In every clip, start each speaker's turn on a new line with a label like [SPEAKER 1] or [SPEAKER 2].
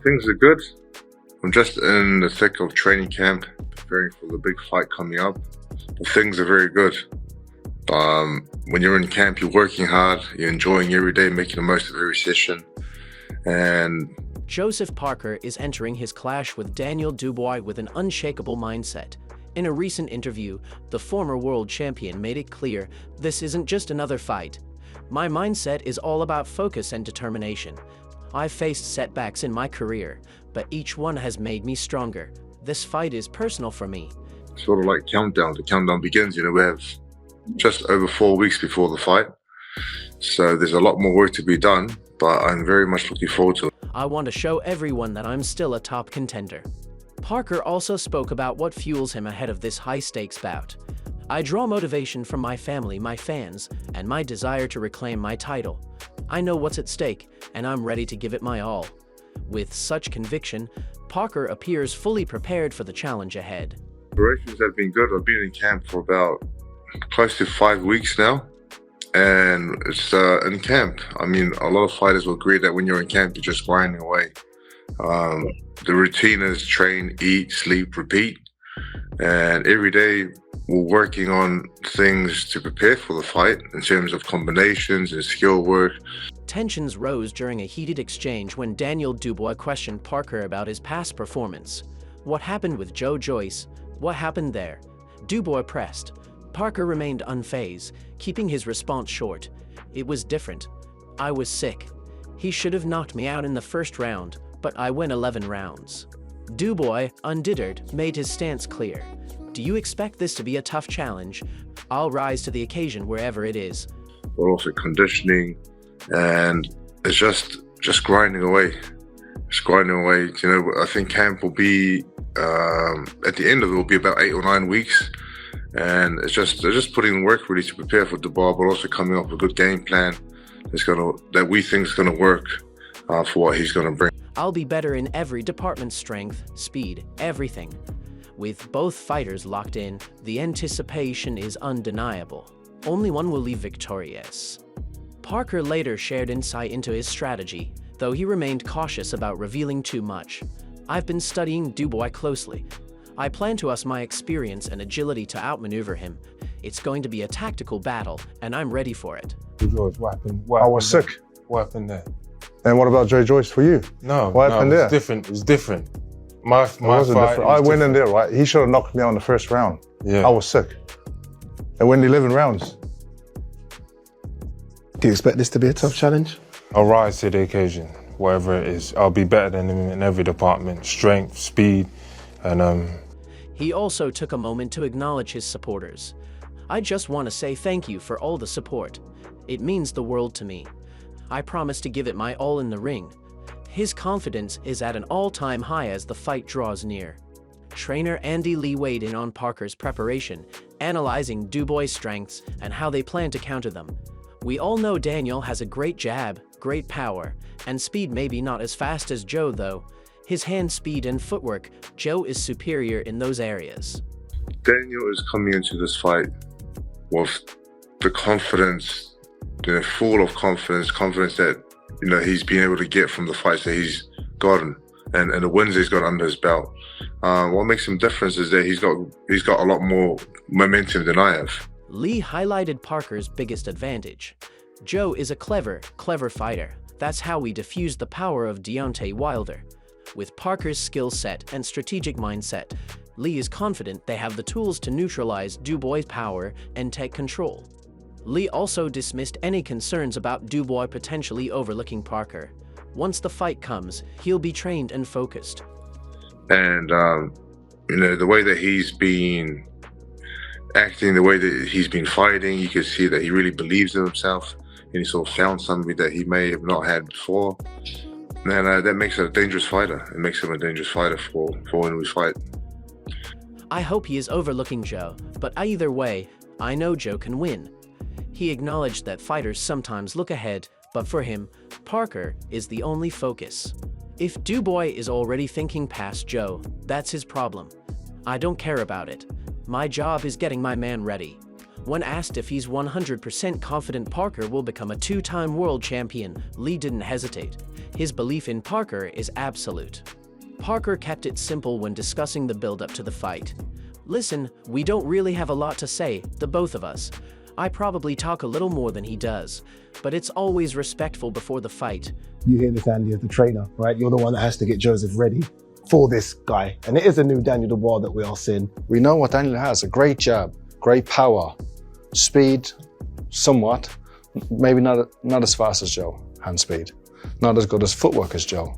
[SPEAKER 1] Things are good. I'm just in the thick of training camp, preparing for the big fight coming up. But things are very good. When you're in camp, you're working hard, you're enjoying every day, making the most of every session. And
[SPEAKER 2] Joseph Parker is entering his clash with Daniel Dubois with an unshakable mindset. In a recent interview, the former world champion made it clear, "This isn't just another fight. My mindset is all about focus and determination. I've faced setbacks in my career, but each one has made me stronger. This fight is personal for me."
[SPEAKER 1] sort of like countdown. The countdown begins. We have just over 4 weeks before the fight. So there's a lot more work to be done, but I'm very much looking forward to it.
[SPEAKER 2] "I want to show everyone that I'm still a top contender." Parker also spoke about what fuels him ahead of this high-stakes bout. "I draw motivation from my family, my fans, and my desire to reclaim my title. I know what's at stake, and I'm ready to give it my all." With such conviction, Parker appears fully prepared for the challenge ahead.
[SPEAKER 1] Preparations have been good. I've been in camp for about close to 5 weeks now. And it's in camp. I mean, a lot of fighters will agree that when you're in camp, you're just grinding away. The routine is train, eat, sleep, repeat. And every day we're working on things to prepare for the fight in terms of combinations and skill work.
[SPEAKER 2] Tensions rose during a heated exchange when Daniel Dubois questioned Parker about his past performance. What happened with Joe Joyce? What happened there? Dubois pressed. Parker remained unfazed, keeping his response short. "It was different. I was sick. He should have knocked me out in the first round, but I went 11 rounds." Dubois, undeterred, made his stance clear. "Do you expect this to be a tough challenge? I'll rise to the occasion wherever it is."
[SPEAKER 1] But also conditioning, and it's just grinding away. It's grinding away. I think camp will be, at the end of it, will be about 8 or 9 weeks. And they're just putting in work really to prepare for Dubois, but also coming up with a good game plan that we think is going to work for what he's going to bring.
[SPEAKER 2] "I'll be better in every department: strength, speed, everything." With both fighters locked in, the anticipation is undeniable. Only one will leave victorious. Parker later shared insight into his strategy, though he remained cautious about revealing too much. "I've been studying Dubois closely. I plan to use my experience and agility to outmaneuver him. It's going to be a tactical battle, and I'm ready for it."
[SPEAKER 3] George, what happened?
[SPEAKER 4] I was sick.
[SPEAKER 3] What happened there?
[SPEAKER 4] And what about Joe Joyce for you? What happened
[SPEAKER 3] it
[SPEAKER 4] there?
[SPEAKER 3] was different. It was different. My
[SPEAKER 4] wasn't
[SPEAKER 3] fight,
[SPEAKER 4] different. I went in there, right? He should have knocked me out in the first round.
[SPEAKER 3] Yeah.
[SPEAKER 4] I was sick. And went 11 rounds.
[SPEAKER 5] Do you expect this to be a tough challenge?
[SPEAKER 3] I'll rise to the occasion, whatever it is. I'll be better than him in every department: strength, speed, and
[SPEAKER 2] He also took a moment to acknowledge his supporters. "I just want to say thank you for all the support. It means the world to me. I promise to give it my all in the ring." His confidence is at an all-time high as the fight draws near. Trainer Andy Lee weighed in on Parker's preparation, analyzing Dubois' strengths and how they plan to counter them. "We all know Daniel has a great jab, great power, and speed. Maybe not as fast as Joe, though. His hand speed and footwork, Joe is superior in those areas."
[SPEAKER 1] Daniel is coming into this fight with the confidence, full of confidence that he's been able to get from the fights that he's gotten and the wins he's got under his belt. What makes him different is that he's got a lot more momentum than I have.
[SPEAKER 2] Lee highlighted Parker's biggest advantage. "Joe is a clever fighter. That's how we diffused the power of Deontay Wilder." With Parker's skill set and strategic mindset, Lee is confident they have the tools to neutralize Dubois' power and take control. Lee also dismissed any concerns about Dubois potentially overlooking Parker. Once the fight comes, he'll be trained and focused.
[SPEAKER 1] And, the way that he's been acting, the way that he's been fighting, you can see that he really believes in himself, and he sort of found something that he may have not had before. And that makes him a dangerous fighter. It makes him a dangerous fighter for when we fight.
[SPEAKER 2] "I hope he is overlooking Joe, but either way, I know Joe can win." He acknowledged that fighters sometimes look ahead, but for him, Parker is the only focus. "If Dubois is already thinking past Joe, that's his problem. I don't care about it. My job is getting my man ready." When asked if he's 100% confident Parker will become a 2-time world champion, Lee didn't hesitate. His belief in Parker is absolute. Parker kept it simple when discussing the build-up to the fight. Listen, we don't really have a lot to say, the both of us. I probably talk a little more than he does, but it's always respectful before the fight.
[SPEAKER 5] You hear this, Andy, as the trainer, right? You're the one that has to get Joseph ready for this guy. And it is a new Daniel Dubois that we are seeing.
[SPEAKER 6] We know what Daniel has, a great jab, great power, speed, somewhat, maybe not as fast as Joe, hand speed, not as good as footwork as Joe.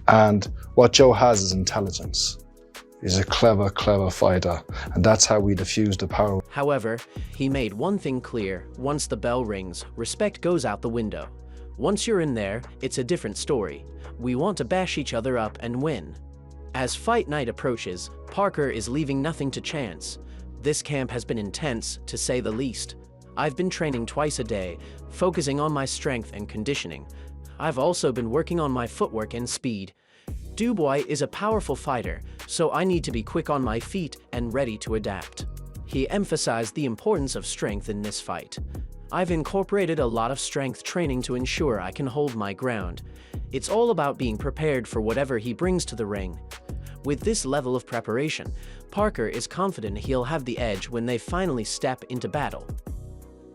[SPEAKER 6] And what Joe has is intelligence. He's a clever, clever fighter, and that's how we diffuse the power.
[SPEAKER 2] However, he made one thing clear: once the bell rings, respect goes out the window. Once you're in there, it's a different story. We want to bash each other up and win. As fight night approaches, Parker is leaving nothing to chance. This camp has been intense, to say the least. I've been training twice a day, focusing on my strength and conditioning. I've also been working on my footwork and speed. Dubois is a powerful fighter, so I need to be quick on my feet and ready to adapt. He emphasized the importance of strength in this fight. I've incorporated a lot of strength training to ensure I can hold my ground. It's all about being prepared for whatever he brings to the ring. With this level of preparation, Parker is confident he'll have the edge when they finally step into battle.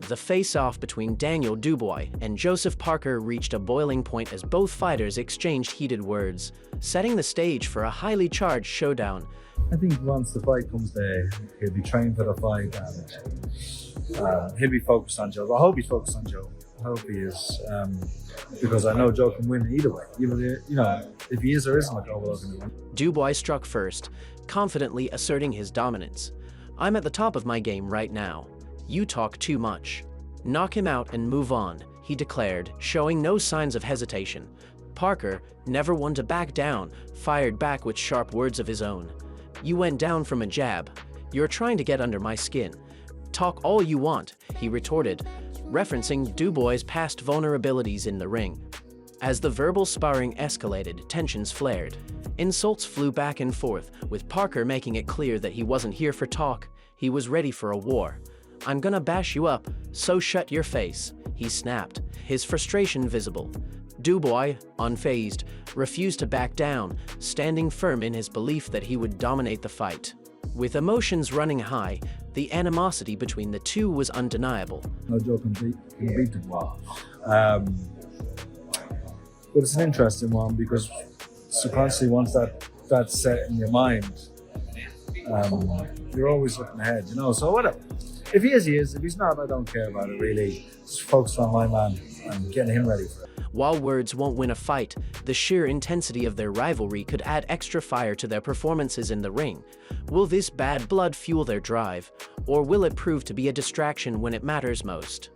[SPEAKER 2] The face-off between Daniel Dubois and Joseph Parker reached a boiling point as both fighters exchanged heated words, setting the stage for a highly charged showdown.
[SPEAKER 7] I think once the fight comes there, he'll be trained for the fight and he'll be focused on Joe. I hope he's focused on Joe. I hope he is, because I know Joe can win either way. You know, if he is or isn't, Joe will win.
[SPEAKER 2] Dubois struck first, confidently asserting his dominance. I'm at the top of my game right now. You talk too much. Knock him out and move on, he declared, showing no signs of hesitation. Parker, never one to back down, fired back with sharp words of his own. You went down from a jab. You're trying to get under my skin. Talk all you want, he retorted, referencing Dubois' past vulnerabilities in the ring. As the verbal sparring escalated, tensions flared. Insults flew back and forth, with Parker making it clear that he wasn't here for talk, he was ready for a war. I'm gonna bash you up, so shut your face, he snapped, his frustration visible. Dubois, unfazed, refused to back down, standing firm in his belief that he would dominate the fight. With emotions running high, the animosity between the two was undeniable.
[SPEAKER 7] No Joe can beat Dubois. But it's an interesting one because subconsciously once that's set in your mind, you're always looking ahead, you know, so whatever. If he is, he is. If he's not, I don't care about it, really. Just focus on my man and getting him ready for it.
[SPEAKER 2] While words won't win a fight, the sheer intensity of their rivalry could add extra fire to their performances in the ring. Will this bad blood fuel their drive, or will it prove to be a distraction when it matters most?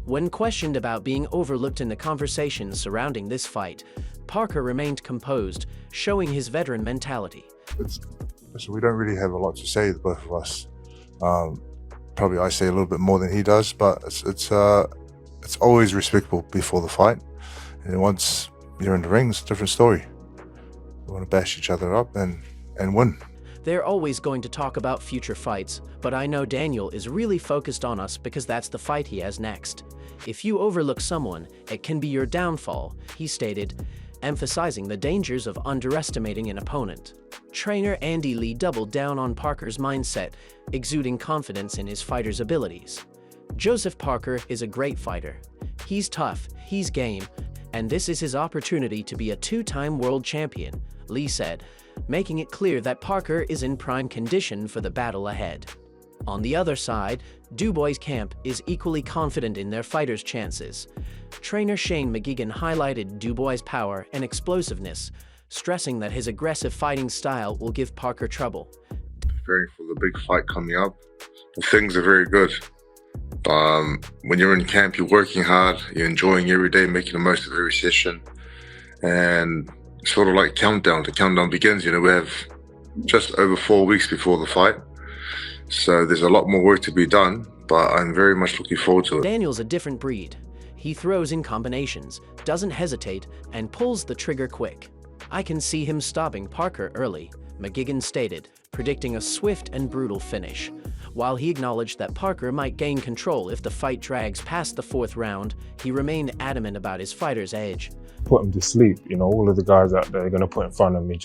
[SPEAKER 2] When questioned about being overlooked in the conversations surrounding this fight, Parker remained composed, showing his veteran mentality.
[SPEAKER 4] So we don't really have a lot to say, the both of us. Probably I say a little bit more than he does, but it's always respectful before the fight. And once you're in the ring, it's a different story. We want to bash each other up and win.
[SPEAKER 2] They're always going to talk about future fights, but I know Daniel is really focused on us because that's the fight he has next. If you overlook someone, it can be your downfall, he stated, emphasizing the dangers of underestimating an opponent. Trainer Andy Lee doubled down on Parker's mindset, exuding confidence in his fighter's abilities. Joseph Parker is a great fighter. He's tough, he's game, and this is his opportunity to be a two-time world champion, Lee said, making it clear that Parker is in prime condition for the battle ahead. On the other side, Dubois' camp is equally confident in their fighters' chances. Trainer Shane McGuigan highlighted Dubois' power and explosiveness, stressing that his aggressive fighting style will give Parker trouble.
[SPEAKER 1] Preparing for the big fight coming up, things are very good. When you're in camp, you're working hard, you're enjoying every day, making the most of every session, and sort of like countdown. The countdown begins. You know, we have just over 4 weeks before the fight, so there's a lot more work to be done, but I'm very much looking forward to it.
[SPEAKER 2] Daniel's a different breed. He throws in combinations, doesn't hesitate, and pulls the trigger quick. I can see him stopping Parker early, McGuigan stated, predicting a swift and brutal finish. While he acknowledged that Parker might gain control if the fight drags past the fourth round, he remained adamant about his fighter's edge.
[SPEAKER 3] put him to sleep. You know, all of the guys out there are going to put in front of me.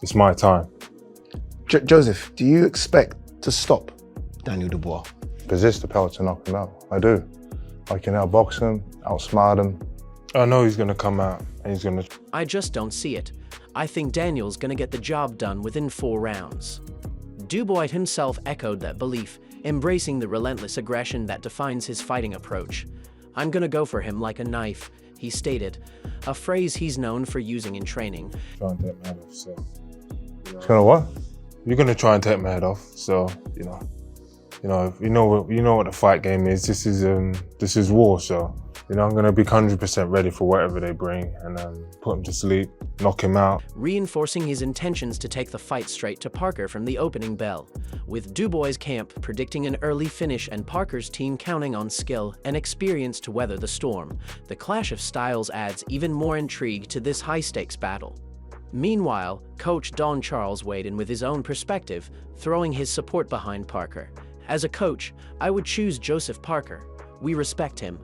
[SPEAKER 3] It's my time.
[SPEAKER 5] Joseph, do you expect to stop Daniel Dubois?
[SPEAKER 4] Possess the power to knock him out. I do. I can outbox him, outsmart him.
[SPEAKER 3] I know he's going to come out and he's going to...
[SPEAKER 2] I just don't see it. I think Daniel's gonna get the job done within 4 rounds. Dubois himself echoed that belief, embracing the relentless aggression that defines his fighting approach. "I'm gonna go for him like a knife," he stated, a phrase he's known for using in training.
[SPEAKER 3] Try and take my head off, so...
[SPEAKER 4] It's gonna what?
[SPEAKER 3] You're going to try and take my head off, so, you know, you know what the fight game is. This is war, so, you know, I'm going to be 100% ready for whatever they bring and put him to sleep, knock him out.
[SPEAKER 2] Reinforcing his intentions to take the fight straight to Parker from the opening bell, with Dubois' camp predicting an early finish and Parker's team counting on skill and experience to weather the storm. The clash of styles adds even more intrigue to this high-stakes battle. Meanwhile, coach Don Charles weighed in with his own perspective, throwing his support behind Parker. "As a coach, I would choose Joseph Parker. We respect him."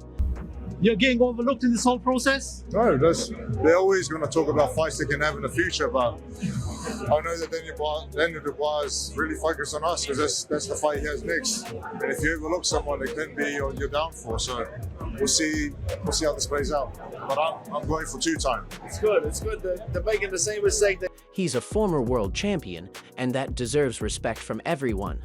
[SPEAKER 8] You're getting overlooked in this whole process?
[SPEAKER 4] No, they're always going to talk about fights they can have in the future, but I know that Daniel Dubois is really focused on us because that's the fight he has next. And if you overlook someone, it can be your downfall. So we'll see how this plays out. But I'm going for 2-time.
[SPEAKER 8] It's good. They're making the same mistake.
[SPEAKER 2] He's a former world champion, and that deserves respect from everyone.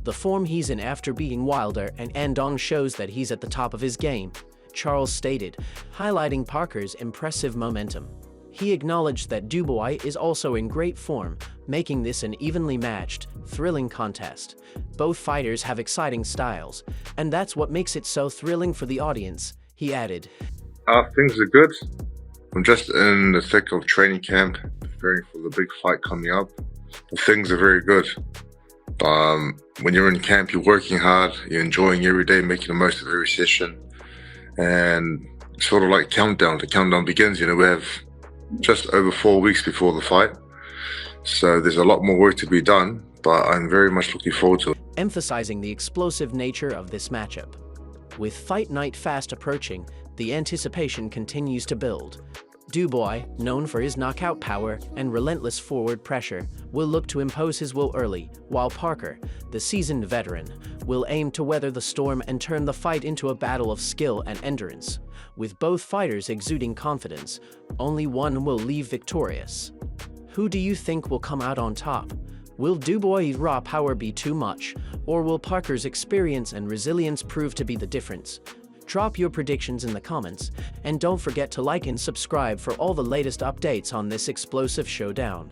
[SPEAKER 2] The form he's in after beating Wilder and Andong shows that he's at the top of his game, Charles stated, highlighting Parker's impressive momentum. He acknowledged that Dubois is also in great form, making this an evenly matched, thrilling contest. Both fighters have exciting styles, and that's what makes it so thrilling for the audience, he added.
[SPEAKER 1] Things are good. I'm just in the thick of training camp, preparing for the big fight coming up. Things are very good. When you're in camp, you're working hard, you're enjoying every day, making the most of every session. And sort of like countdown, the countdown begins. You know, we have just over 4 weeks before the fight. So there's a lot more work to be done, but I'm very much looking forward to it.
[SPEAKER 2] Emphasizing the explosive nature of this matchup. With fight night fast approaching, the anticipation continues to build. Dubois, known for his knockout power and relentless forward pressure, will look to impose his will early, while Parker, the seasoned veteran, will aim to weather the storm and turn the fight into a battle of skill and endurance. With both fighters exuding confidence, only one will leave victorious. Who do you think will come out on top? Will Dubois' raw power be too much, or will Parker's experience and resilience prove to be the difference? Drop your predictions in the comments, and don't forget to like and subscribe for all the latest updates on this explosive showdown.